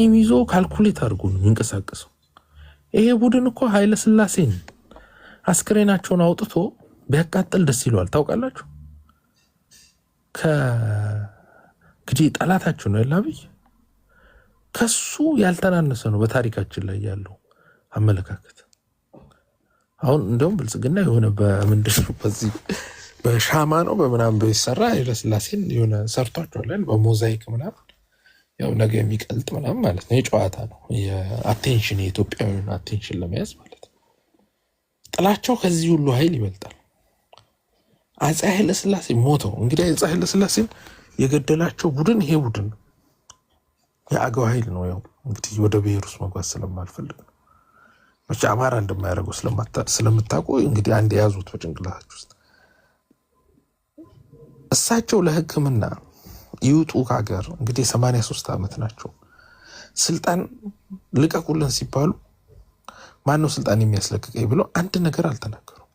የሚዞ ካልኩሌት አድርጎ ነው የሚንቀሳቀሰው። ይሄ ቡድን እኮ ኃይለ ሥላሴን አስክሬናቸውን አውጥቶ ቢያቃጥል ደስ ይለዋል። ታውቃላችሁ? ከግዲ ጠላታችሁ ነው ያላብይ ከሱ ያልተናነሰ ነው በታሪካችን ላይ ያለው አመለካከት። አሁን እንደውም ብልጽግና የሆነ በምንድነው በዚህ በሻማ ነው በምናምን በይሰራ ኃይለ ሥላሴን የሆነ ሰርቷቸዋለን በሞዛይክ ምናምን ያው ነገ የሚቀልጥ ምናምን ማለት ነው። የጨዋታ ነው የአቴንሽን የኢትዮጵያዊውን አቴንሽን ለመያዝ ማለት ነው። ጥላቸው ከዚህ ሁሉ ኃይል ይበልጣል። አፄ ኃይለ ሥላሴ ሞተው እንግዲህ አፄ ኃይለ ሥላሴን የገደላቸው ቡድን ይሄ ቡድን የአገው ኃይል ነው። ያው እንግዲህ ወደ ብሔር ውስጥ መግባት ስለማልፈልግ ነው። መቼ አማራ እንደማያደርገው ስለምታውቁ እንግዲህ አንድ የያዙት በጭንቅላታችሁ ውስጥ እሳቸው ለሕክምና ይውጡ ከሀገር እንግዲህ 83 ዓመት ናቸው። ስልጣን ልቀቁልን ሲባሉ ማነው ስልጣን የሚያስለቅቀኝ ብለው አንድ ነገር አልተናገሩም።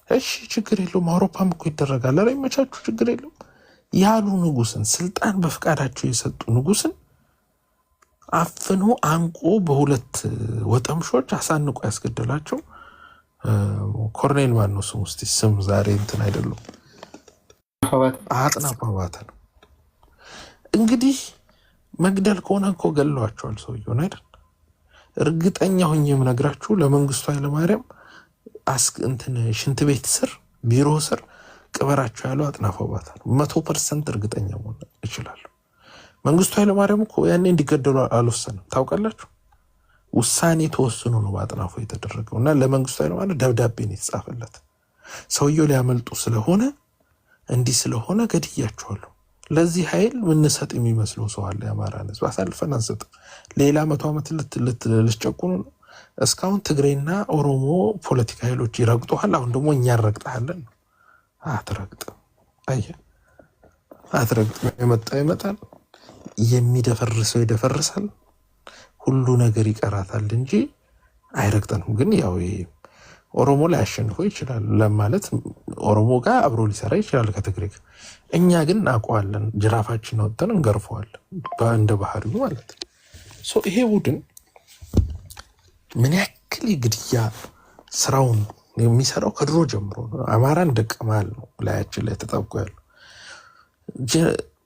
እሺ ችግር የለውም አውሮፓም እኮ ይደረጋል ኧረ ይመቻችሁ ችግር የለውም ያሉ ንጉስን ስልጣን በፍቃዳቸው የሰጡ ንጉስን አፍኖ አንቆ በሁለት ወጠምሾች አሳንቆ ያስገደላቸው ኮርኔል ማነው ስሙ? እስቲ ስም ዛሬ እንትን አይደለም አጥናፉ አባተ ነው። እንግዲህ መግደል ከሆነ እኮ ገለዋቸዋል ሰውየውን አይደል? እርግጠኛ ሆኜ የምነግራችሁ ለመንግስቱ ኃይለማርያም እንትን ሽንት ቤት ስር ቢሮ ስር ቅበራቸው ያለው አጥናፉ አባተ ነው። 100% እርግጠኛ መሆን እችላለሁ። መንግስቱ ኃይለማርያም እኮ ያኔ እንዲገደሉ አልወሰንም። ታውቃላችሁ? ውሳኔ ተወስኖ ነው በአጥናፉ የተደረገው እና ለመንግስቱ ኃይለማርያም ደብዳቤ ነው የተጻፈለት። ሰውየው ሊያመልጡ ስለሆነ እንዲህ ስለሆነ ገድያቸዋለሁ። ለዚህ ኃይል ምንሰጥ የሚመስለው ሰው አለ? የአማራን ህዝብ አሳልፈን አንሰጥም። ሌላ 100 ዓመት ልትጨቁኑ ነው። እስካሁን ትግሬና ኦሮሞ ፖለቲካ ኃይሎች ይረግጡሃል። አሁን ደግሞ እኛ እንረግጣለን ነው። አትረግጥም። አየህ አትረግጥም። የመጣ ይመጣል፣ የሚደፈርሰው ይደፈርሳል፣ ሁሉ ነገር ይቀራታል እንጂ አይረግጠንም። ግን ያው ኦሮሞ ላይ አሸንፎ ይችላል ለማለት ኦሮሞ ጋር አብሮ ሊሰራ ይችላል ከትግሬ ጋር። እኛ ግን እናውቀዋለን፣ ጅራፋችን አውጥተን እንገርፈዋለን እንደ ባህሪው ማለት ነው። ይሄ ቡድን ምን ያክል የግድያ ስራውን የሚሰራው ከድሮ ጀምሮ ነው። አማራን ደቀማል ነው ላያችን ላይ ተጠብቆ ያለው።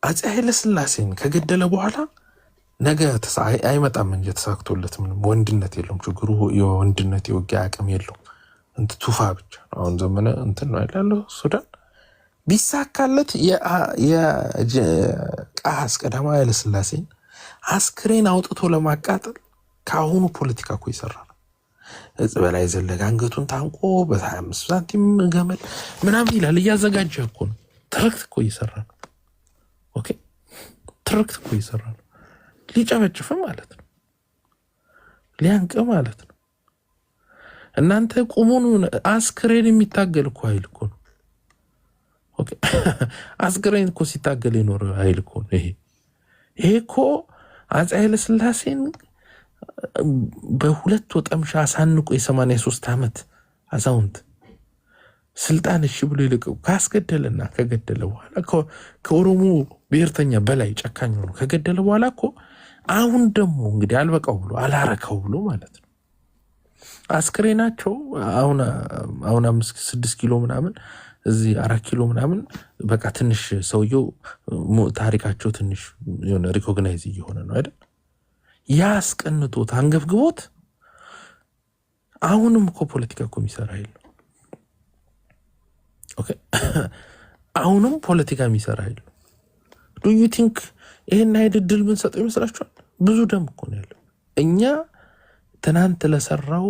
አፄ ኃይለ ሥላሴን ከገደለ በኋላ ነገ አይመጣም እንጂ ተሳክቶለት ምንም ወንድነት የለውም። ችግሩ የወንድነት የውጊያ አቅም የለውም። ቱፋ ብቻ ነው። አሁን ዘመነ እንትን ነው ያለው ሱዳን ቢሳካለት የቃስ ቀዳማዊ ኃይለ ሥላሴን አስክሬን አውጥቶ ለማቃጠል ከአሁኑ ፖለቲካ እኮ ይሰራል። በላይ ዘለቀ አንገቱን ታንቆ በ25 ሳንቲም ገመል ምናምን ይላል። እያዘጋጀ እኮ ነው። ትርክት እኮ እየሰራ ነው። ኦኬ ትርክት እኮ እየሰራ ነው። ሊጨፈጭፍ ማለት ነው፣ ሊያንቅ ማለት ነው። እናንተ ቁሙን አስክሬን የሚታገል እኮ ኃይል እኮ ነው። ኦኬ አስክሬን እኮ ሲታገል የኖረ ኃይል እኮ ነው። ይሄ እኮ አፄ ኃይለ ሥላሴን በሁለት ወጠምሻ አሳንቆ የ83 ዓመት አዛውንት ስልጣን እሺ ብሎ ይልቀው ካስገደለና ከገደለ በኋላ ከኦሮሞ ብሔርተኛ በላይ ጨካኝ ነው ከገደለ በኋላ እኮ አሁን ደግሞ እንግዲህ አልበቃው ብሎ አላረከው ብሎ ማለት ነው። አስክሬናቸው አሁን 5-6 ኪሎ ምናምን እዚህ 4 ኪሎ ምናምን በቃ ትንሽ ሰውየው ታሪካቸው ትንሽ የሆነ ሪኮግናይዝ እየሆነ ነው አይደል? ያስቀንቶት አንገብግቦት አሁንም እኮ ፖለቲካ እኮ የሚሰራ ኃይል ነው። ኦኬ አሁንም ፖለቲካ የሚሰራ ኃይል ነው። ዱ ዩ ቲንክ ይሄን አይነት ድል ምን ሰጠው ይመስላችኋል? ብዙ ደም እኮ ነው ያለው። እኛ ትናንት ለሰራው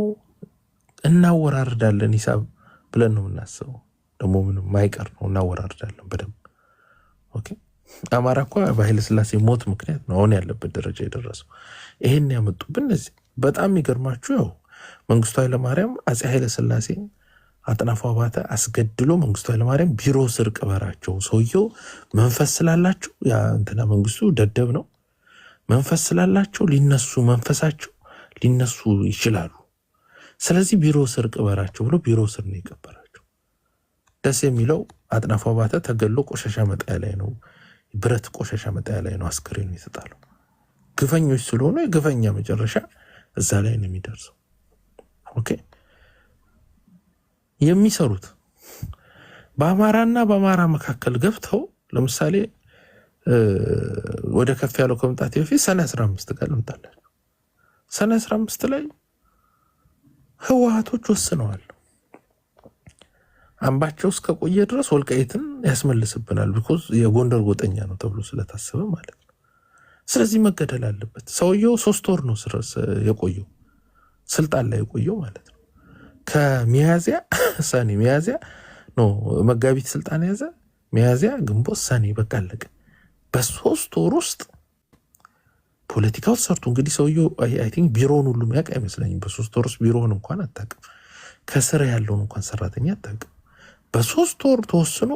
እናወራርዳለን ሂሳብ ብለን ነው የምናስበው። ደግሞ ምንም ማይቀር ነው እናወራርዳለን በደንብ። ኦኬ አማራ እኮ በኃይለ ሥላሴ ሞት ምክንያት ነው አሁን ያለበት ደረጃ የደረሰው። ይሄን ያመጡብን እነዚህ በጣም የሚገርማችሁ ያው መንግስቱ ኃይለማርያም አፄ ኃይለ ሥላሴ አጥናፉ አባተ አስገድሎ መንግስቱ ኃይለማርያም ቢሮ ስር ቅበራቸው። ሰውየው መንፈስ ስላላቸው ያ እንትና መንግስቱ ደደብ ነው። መንፈስ ስላላቸው መንፈሳቸው ሊነሱ ይችላሉ። ስለዚህ ቢሮ ስር ቅበራቸው ብሎ ቢሮ ስር ነው የቀበራቸው። ደስ የሚለው አጥናፉ አባተ ተገሎ ቆሻሻ መጣያ ላይ ነው፣ ብረት ቆሻሻ መጣያ ላይ ነው አስክሬኑ የተጣለው። ግፈኞች ስለሆነ የግፈኛ መጨረሻ እዛ ላይ ነው የሚደርሰው። ኦኬ የሚሰሩት በአማራና በአማራ መካከል ገብተው ለምሳሌ ወደ ከፍ ያለው ከመምጣት በፊት ሰኔ 15 ጋር ልምጣላችሁ። ሰኔ 15 ላይ ህወሓቶች ወስነዋል አምባቸው እስከ ቆየ ድረስ ወልቃይትን ያስመልስብናል ቢኮዝ የጎንደር ጎጠኛ ነው ተብሎ ስለታሰበ ማለት ነው። ስለዚህ መገደል አለበት። ሰውየው 3 ወር ነው የቆየው ስልጣን ላይ የቆየው ማለት ነው። ከሚያዚያ ሰኔ ሚያዚያ ነው መጋቢት ስልጣን ያዘ። ሚያዚያ ግንቦት ሰኔ በቃ አለቀ። በ3 ወር ውስጥ ፖለቲካው ሰርቶ እንግዲህ ሰውየው አይ ቲንክ ቢሮውን ሁሉ የሚያውቅ አይመስለኝም። በ3 ወር ውስጥ ቢሮውን እንኳን አታውቅም። ከስር ያለውን እንኳን ሰራተኛ አታውቅም። በ3 ወር ተወስኖ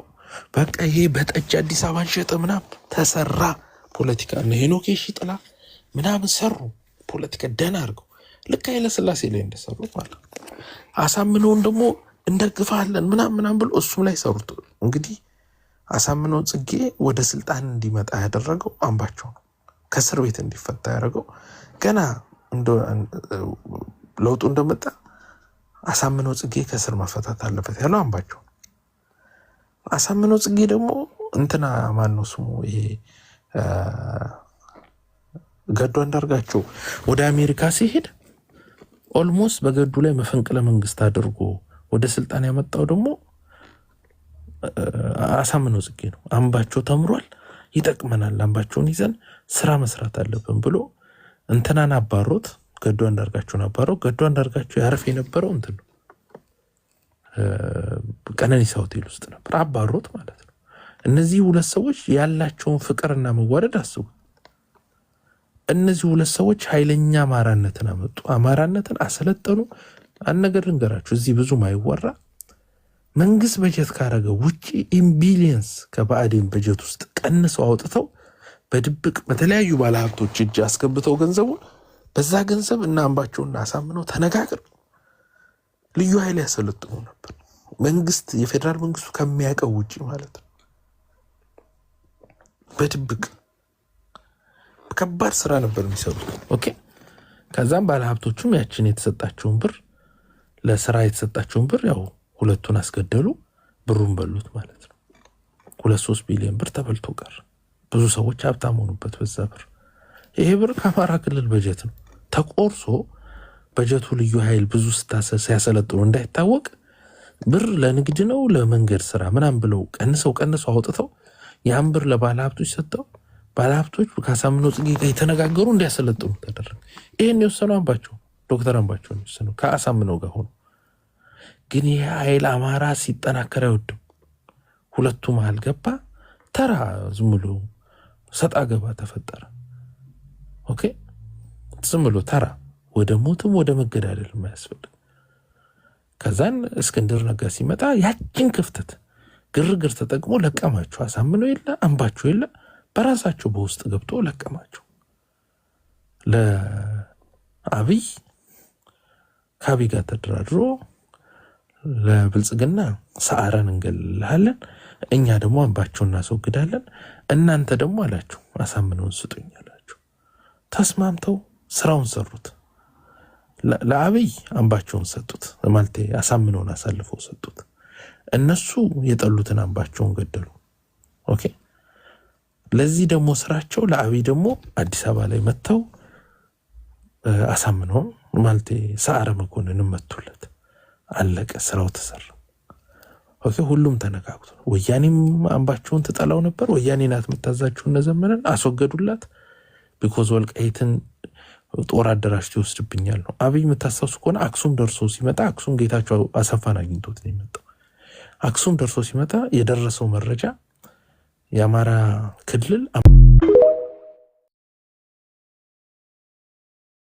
በቃ ይሄ በጠጅ አዲስ አበባን ሸጠ ምናምን ተሰራ ፖለቲካ ነው። ሄኖክ ጥላ ምናምን ሰሩ ፖለቲካ ደህና አድርገው ልክ ኃይለ ሥላሴ ላይ እንደሰሩ ማለት አሳምነውን ደግሞ እንደግፋለን ምናምን ብሎ እሱም ላይ ሰሩት። እንግዲህ አሳምነው ጽጌ ወደ ስልጣን እንዲመጣ ያደረገው አምባቸው ነው። ከእስር ቤት እንዲፈታ ያደረገው ገና ለውጡ እንደመጣ አሳምነው ጽጌ ከእስር መፈታት አለበት ያለው አምባቸው። አሳምነው ጽጌ ደግሞ እንትና ማነው ስሙ ይሄ ገዱ አንዳርጋቸው ወደ አሜሪካ ሲሄድ ኦልሞስት በገዱ ላይ መፈንቅለ መንግስት አድርጎ ወደ ስልጣን ያመጣው ደግሞ አሳምነው ጽጌ ነው። አምባቸው ተምሯል፣ ይጠቅመናል፣ አምባቸውን ይዘን ስራ መስራት አለብን ብሎ እንትናን አባሮት ገዱ አንዳርጋቸውን አባረው። ገዱ አንዳርጋቸው ያረፍ የነበረው እንትን ነው ቀነኒሳ ሆቴል ውስጥ ነበር፣ አባሮት ማለት ነው። እነዚህ ሁለት ሰዎች ያላቸውን ፍቅርና መዋደድ አስቡ። እነዚህ ሁለት ሰዎች ኃይለኛ አማራነትን አመጡ፣ አማራነትን አሰለጠኑ። አንድ ነገር ልንገራችሁ፣ እዚህ ብዙ ማይወራ መንግስት በጀት ካረገ ውጪ ኢምቢሊየንስ ከባዕዴን በጀት ውስጥ ቀንሰው አውጥተው በድብቅ በተለያዩ ባለሀብቶች እጅ አስገብተው ገንዘቡን በዛ ገንዘብ እና አምባቸውና አሳምነው ተነጋግር ልዩ ኃይል ያሰለጥኑ ነበር። መንግስት የፌደራል መንግስቱ ከሚያውቀው ውጪ ማለት ነው። በድብቅ ከባድ ስራ ነበር የሚሰሩት። ኦኬ ከዛም ባለሀብቶቹም ያችን የተሰጣቸውን ብር ለስራ የተሰጣቸውን ብር ያው ሁለቱን አስገደሉ፣ ብሩን በሉት ማለት ነው። 2-3 ቢሊዮን ብር ተበልቶ ቀር። ብዙ ሰዎች ሀብታም ሆኑበት በዛ ብር። ይሄ ብር ከአማራ ክልል በጀት ነው ተቆርሶ በጀቱ ልዩ ኃይል ብዙ ሲያሰለጥኑ እንዳይታወቅ ብር ለንግድ ነው ለመንገድ ስራ ምናምን ብለው ቀንሰው አውጥተው ያን ብር ለባለሀብቶች ሰጥተው ባለሀብቶች ከአሳምነው ጽጌ ጋር የተነጋገሩ እንዲያሰለጥኑ ተደረገ። ይሄን የወሰነው አምባቸው ዶክተር አምባቸው ነው የወሰነው ከአሳምነው ጋር ሆኖ። ግን ይሄ ኃይል አማራ ሲጠናከር አይወድም። ሁለቱ መሀል ገባ። ተራ ዝም ብሎ ሰጣ ገባ ተፈጠረ። ኦኬ ዝም ብሎ ተራ ወደ ሞትም ወደ መገዳደል የማያስፈልግ። ከዛን እስክንድር ነጋ ሲመጣ ያችን ክፍተት ግርግር ተጠቅሞ ለቀማቸው። አሳምነው የለ አምባቸው የለ በራሳቸው በውስጥ ገብቶ ለቀማቸው። ለአብይ ከአብይ ጋር ተደራድሮ ለብልጽግና ሰዓረን እንገልልሃለን፣ እኛ ደግሞ አምባቸውን እናስወግዳለን፣ እናንተ ደግሞ አላችሁ አሳምነውን ስጡኝ አላችሁ። ተስማምተው ስራውን ሰሩት። ለአብይ አምባቸውን ሰጡት ማለት አሳምነውን አሳልፈው ሰጡት። እነሱ የጠሉትን አምባቸውን ገደሉ። ኦኬ ለዚህ ደግሞ ስራቸው ለአብይ ደግሞ አዲስ አበባ ላይ መጥተው አሳምነውን ማለት ሰዓረ መኮንንን መቱለት። አለቀ፣ ስራው ተሰራ። ኦኬ ሁሉም ተነካክቶ ወያኔም አምባቸውን ትጠላው ነበር። ወያኔ ናት የምታዛቸው እነዘመነን አስወገዱላት። ቢኮዝ ወልቃይትን ጦር አደራጅቶ ይወስድብኛል ነው። አብይ የምታስታውሱ ከሆነ አክሱም ደርሶ ሲመጣ አክሱም ጌታቸው አሰፋን አግኝቶት ነው የመጣው። አክሱም ደርሶ ሲመጣ የደረሰው መረጃ የአማራ ክልል